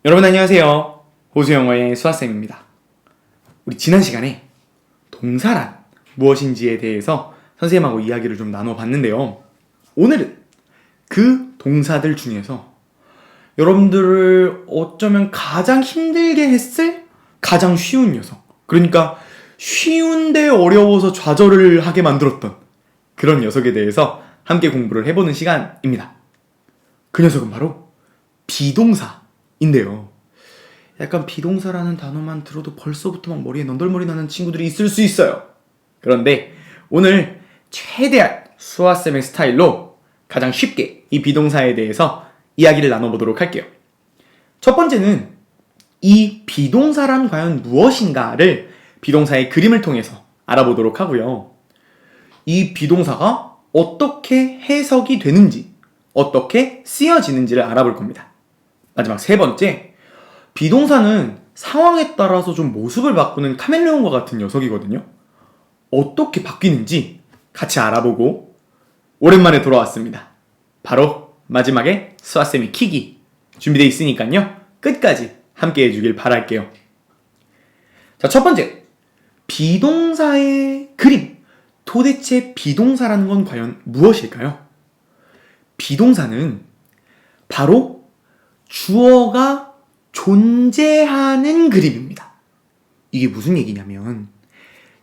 여러분 안녕하세요. 호수영어의 수아쌤입니다. 우리 지난 시간에 동사란 무엇인지에 대해서 선생님하고 이야기를 좀 나눠봤는데요. 오늘은 그 동사들 중에서 여러분들을 어쩌면 가장 힘들게 했을 가장 쉬운 녀석, 그러니까 쉬운데 어려워서 좌절을 하게 만들었던 그런 녀석에 대해서 함께 공부를 해보는 시간입니다. 그 녀석은 바로 비동사인데요. 약간 비동사라는 단어만 들어도 벌써부터 막 머리에 넌덜머리 나는 친구들이 있을 수 있어요. 그런데 오늘 최대한 수아쌤의 스타일로 가장 쉽게 이 비동사에 대해서 이야기를 나눠보도록 할게요. 첫 번째는 이 비동사란 과연 무엇인가를 비동사의 그림을 통해서 알아보도록 하고요. 이 비동사가 어떻게 해석이 되는지, 어떻게 쓰여지는지를 알아볼 겁니다. 마지막 세 번째, 비동사는 상황에 따라서 좀 모습을 바꾸는 카멜레온과 같은 녀석이거든요. 어떻게 바뀌는지 같이 알아보고 오랜만에 돌아왔습니다. 바로 마지막에 수아쌤이 킥이 준비되어 있으니까요. 끝까지 함께 해주길 바랄게요. 자, 첫 번째, 비동사의 그림. 도대체 비동사라는 건 과연 무엇일까요? 비동사는 바로 주어가 존재하는 그림입니다. 이게 무슨 얘기냐면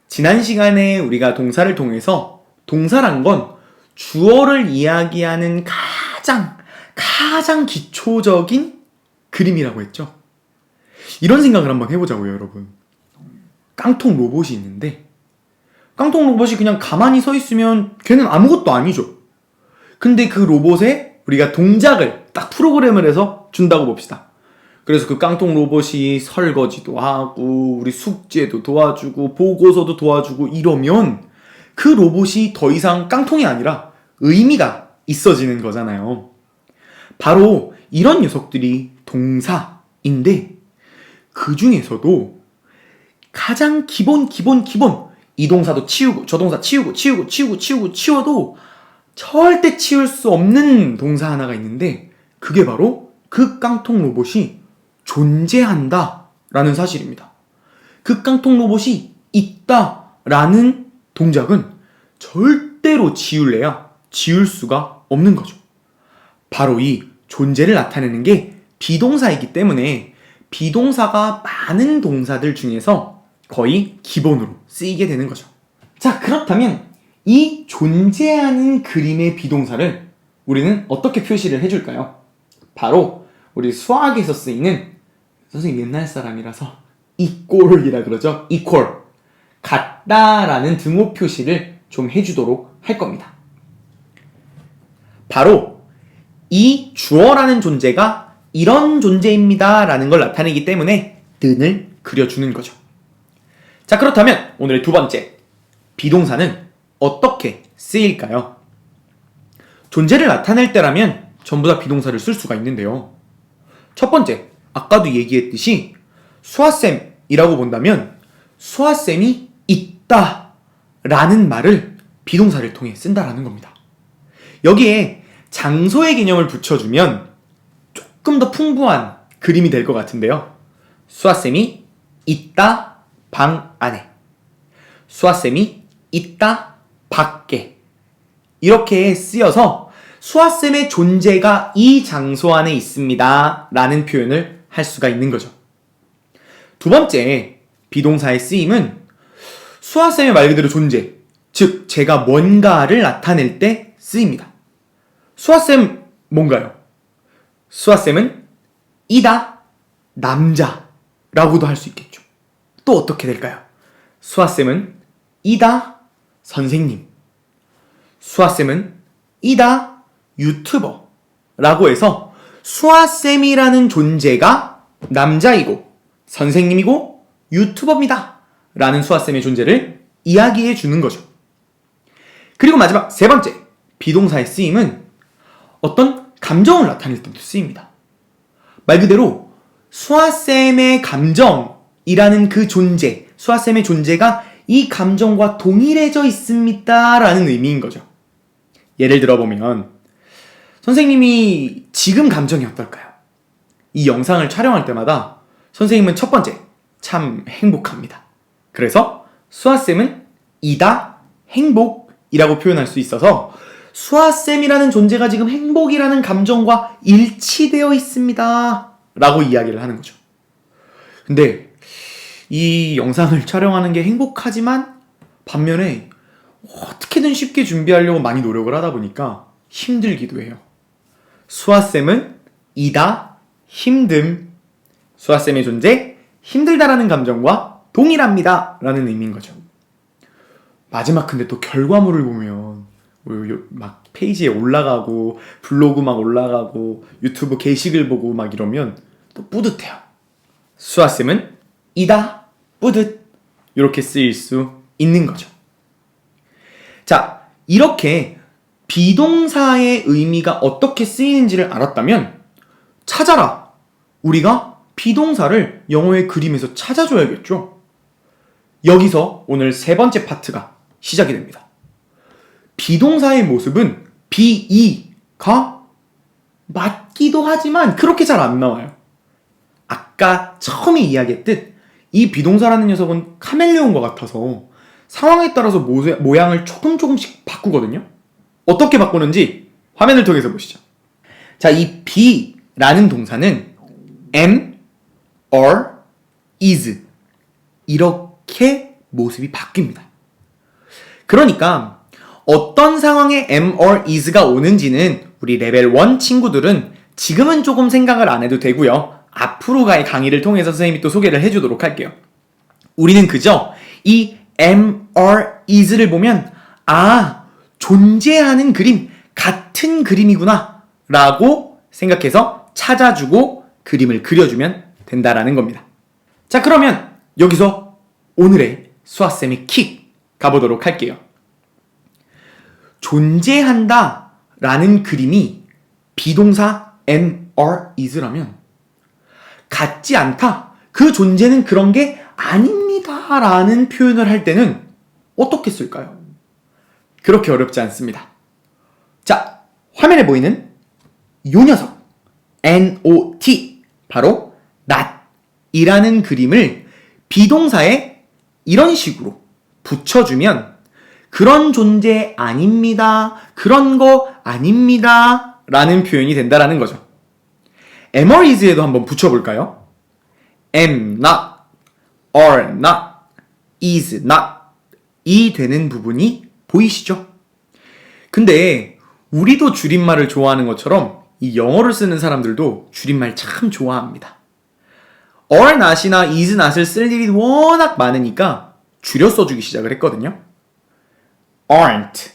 지난 시간에 우리가 동사를 통해서 동사란 건 주어를 이야기하는 가장 기초적인 그림이라고 했죠. 이런 생각을 한번 해보자고요, 여러분. 깡통 로봇이 있는데 깡통 로봇이 그냥 가만히 서 있으면 걔는 아무것도 아니죠. 근데 그 로봇에 우리가 동작을 딱 프로그램을 해서 준다고 봅시다. 그래서 그 깡통 로봇이 설거지도 하고 우리 숙제도 도와주고 보고서도 도와주고 이러면 그 로봇이 더 이상 깡통이 아니라 의미가 있어지는 거잖아요. 바로 이런 녀석들이 동사인데 그 중에서도 가장 기본 이 동사도 치우고 저 동사 치워도 절대 치울 수 없는 동사 하나가 있는데 그게 바로 그 깡통 로봇이 존재한다 라는 사실입니다. 그 깡통 로봇이 있다 라는 동작은 절대로 지울 수가 없는 거죠. 바로 이 존재를 나타내는 게 비동사이기 때문에 비동사가 많은 동사들 중에서 거의 기본으로 쓰이게 되는 거죠. 자, 그렇다면 이 존재하는 그림의 비동사를 우리는 어떻게 표시를 해줄까요? 바로 우리 수학에서 쓰이는, 선생님 옛날 사람이라서 equal이라 그러죠. equal, 같다라는 등호 표시를 좀 해주도록 할 겁니다. 바로 이 주어라는 존재가 이런 존재입니다 라는 걸 나타내기 때문에 는을 그려주는 거죠. 자, 그렇다면 오늘의 두 번째, 비동사는 어떻게 쓰일까요? 존재를 나타낼 때라면 전부 다 비동사를 쓸 수가 있는데요. 첫 번째, 아까도 얘기했듯이 수아쌤이라고 본다면 수아쌤이 있다 라는 말을 비동사를 통해 쓴다라는 겁니다. 여기에 장소의 개념을 붙여주면 조금 더 풍부한 그림이 될 것 같은데요. 수아쌤이 있다 방 안에, 수아쌤이 있다 밖에, 이렇게 쓰여서 수아쌤의 존재가 이 장소 안에 있습니다 라는 표현을 할 수가 있는 거죠. 두 번째, 비동사의 쓰임은 수아쌤의 말 그대로 존재, 즉 제가 뭔가를 나타낼 때 쓰입니다. 수아쌤 뭔가요? 수아쌤은 이다 남자라고도 할 수 있겠죠. 또 어떻게 될까요? 수아쌤은 이다 선생님, 수아쌤은 이다 유튜버 라고 해서 수아쌤이라는 존재가 남자이고 선생님이고 유튜버입니다 라는 수아쌤의 존재를 이야기해 주는 거죠. 그리고 마지막 세 번째, 비동사의 쓰임은 어떤 감정을 나타낼 때도 쓰입니다. 말 그대로 수아쌤의 감정이라는 그 존재, 수아쌤의 존재가 이 감정과 동일해져 있습니다 라는 의미인 거죠. 예를 들어보면 선생님이 지금 감정이 어떨까요? 이 영상을 촬영할 때마다 선생님은 첫 번째, 참 행복합니다. 그래서 수아쌤은 이다 행복이라고 표현할 수 있어서 수아쌤이라는 존재가 지금 행복이라는 감정과 일치되어 있습니다. 라고 이야기를 하는 거죠. 근데 이 영상을 촬영하는 게 행복하지만 반면에 어떻게든 쉽게 준비하려고 많이 노력을 하다 보니까 힘들기도 해요. 수아쌤은 이다 힘듦. 수아쌤의 존재 힘들다라는 감정과 동일합니다. 라는 의미인 거죠. 마지막 근데 또 결과물을 보면 막 페이지에 올라가고 블로그 막 올라가고 유튜브 게시글 보고 막 이러면 또 뿌듯해요. 수아쌤은 이다 뿌듯 이렇게 쓰일 수 있는 거죠. 자, 이렇게 비동사의 의미가 어떻게 쓰이는지를 알았다면 찾아라. 우리가 비동사를 영어의 그림에서 찾아줘야겠죠. 여기서 오늘 세 번째 파트가 시작이 됩니다. 비동사의 모습은 be가 맞기도 하지만 그렇게 잘 안 나와요. 아까 처음에 이야기했듯 이 비동사라는 녀석은 카멜레온과 같아서 상황에 따라서 모양을 조금씩 바꾸거든요. 어떻게 바꾸는지 화면을 통해서 보시죠. 자, 이 be라는 동사는 am, are, is 이렇게 모습이 바뀝니다. 그러니까 어떤 상황에 am or is가 오는지는 우리 레벨 1 친구들은 지금은 조금 생각을 안 해도 되고요. 앞으로가의 강의를 통해서 선생님이 또 소개를 해주도록 할게요. 우리는 그저 이 am or is를 보면 존재하는 그림, 같은 그림이구나 라고 생각해서 찾아주고 그림을 그려주면 된다라는 겁니다. 자, 그러면 여기서 오늘의 수아쌤의 킥 가보도록 할게요. 존재한다 라는 그림이 비동사 am or is라면 같지 않다, 그 존재는 그런 게 아닙니다 라는 표현을 할 때는 어떻게 쓸까요? 그렇게 어렵지 않습니다. 자, 화면에 보이는 요 녀석 not, 바로 not 이라는 그림을 비동사에 이런 식으로 붙여주면 그런 존재 아닙니다, 그런 거 아닙니다 라는 표현이 된다라는 거죠. am or is에도 한번 붙여볼까요? am not, are not, is not 이 되는 부분이 보이시죠? 근데 우리도 줄임말을 좋아하는 것처럼 이 영어를 쓰는 사람들도 줄임말 참 좋아합니다. are not이나 is not을 쓸 일이 워낙 많으니까 줄여 써주기 시작을 했거든요. aren't,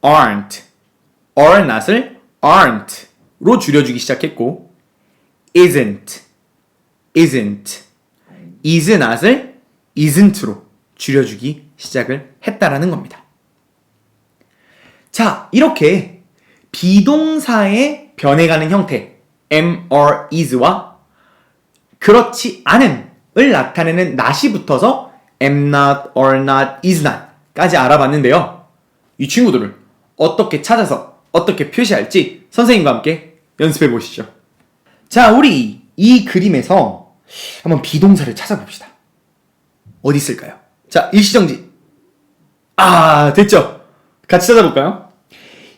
are not을 aren't로 줄여주기 시작했고 isn't, is not을 isn't로 줄여주기 시작을 했다라는 겁니다. 자, 이렇게 비동사의 변해가는 형태 am or is와 그렇지 않음을 나타내는 not이 붙어서 am not, are not, is not 까지 알아봤는데요. 이 친구들을 어떻게 찾아서 어떻게 표시할지 선생님과 함께 연습해 보시죠. 자, 우리 이 그림에서 한번 비동사를 찾아봅시다. 어디 있을까요? 자, 일시정지. 됐죠? 같이 찾아볼까요?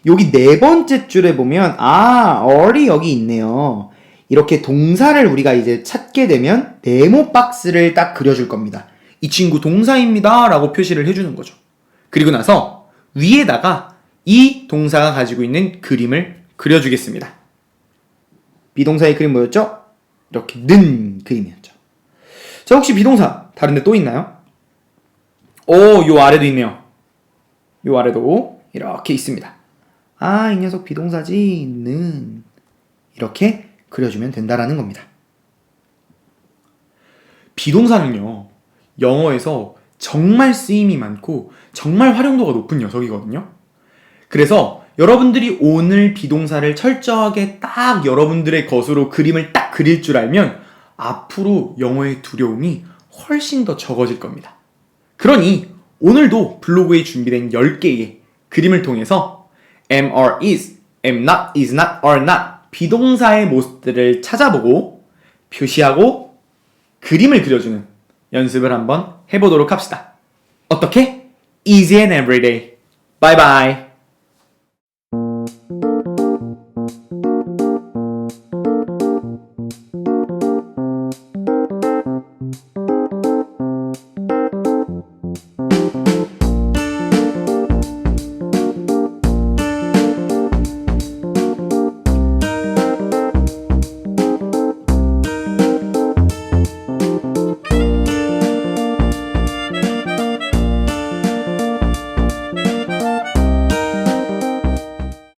여기 네 번째 줄에 보면 are이 여기 있네요. 이렇게 동사를 우리가 이제 찾게 되면 네모 박스를 딱 그려줄 겁니다. 이 친구 동사입니다 라고 표시를 해주는 거죠. 그리고 나서 위에다가 이 동사가 가지고 있는 그림을 그려주겠습니다. 비동사의 그림 뭐였죠? 이렇게 는 그림이었죠. 자, 혹시 비동사 다른 데 또 있나요? 요 아래도 있네요. 요 아래도 이렇게 있습니다. 이 녀석 비동사지, 는 이렇게 그려주면 된다라는 겁니다. 비동사는요, 영어에서 정말 쓰임이 많고 정말 활용도가 높은 녀석이거든요. 그래서 여러분들이 오늘 비동사를 철저하게 딱 여러분들의 것으로 그림을 딱 그릴 줄 알면 앞으로 영어의 두려움이 훨씬 더 적어질 겁니다. 그러니 오늘도 블로그에 준비된 10개의 그림을 통해서 am or is, am not, is not, are not 비동사의 모습들을 찾아보고 표시하고 그림을 그려주는 연습을 한번 해보도록 합시다. 어떻게? Easy and everyday. Bye bye.